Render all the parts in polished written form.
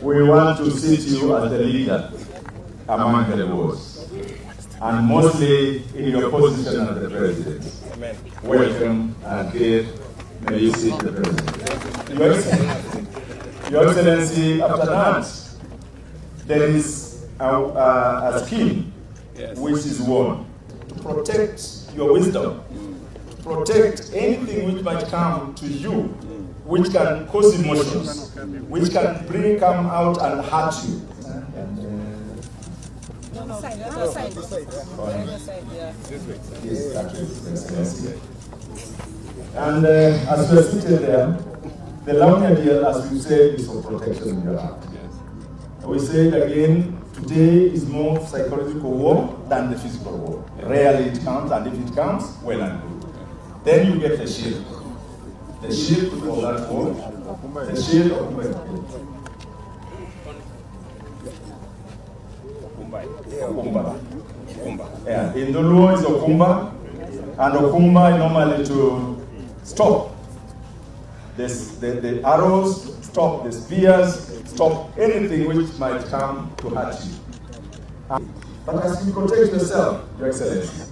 we want to seat you as the leader among the boards, and mostly in your position as the president. Amen. Welcome and great. May you sit the president. Your Excellency, after that, there is a scheme which is one to protect your wisdom, protect anything which might come to you, which can cause emotions, which can come out and hurt you. And as we are seated there, the Launa deal, as we say, is for protection in your heart. We say it again, today is more psychological war than the physical war. Rarely it comes, and if it comes, well and good. Then you get the shield. The shield of that war, the shield of Okumba. Yeah. In the law is Okumba, and Okumba normally to stop the arrows, stop the spears, stop anything which might come to hurt you. But as you protect yourself, Your Excellency,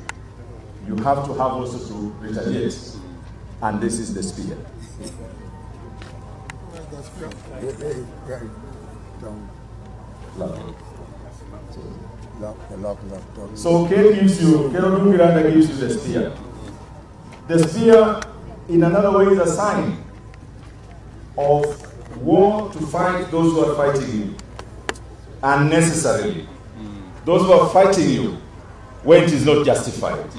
you have to have also to retaliate. And this is the spear. So Kero gives you the spear. The spear, in another way, is a sign of war to fight those who are fighting you unnecessarily. Those who are fighting you when it is not justified.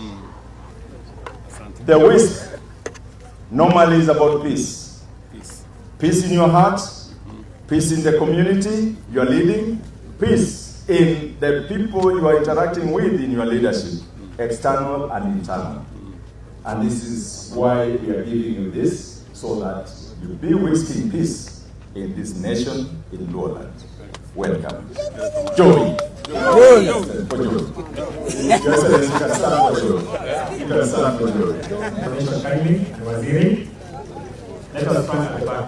The whisk normally is about peace. Peace in your heart, peace in the community you are leading, peace in the people you are interacting with in your leadership, external and internal. And this is why we are giving you this, so that you be whisking peace in this nation, in Lowland. Welcome. Joey. Joey. You can stand for Joey. You can stand for Joey. Permission kindly, Waziri. Let us stand at the back.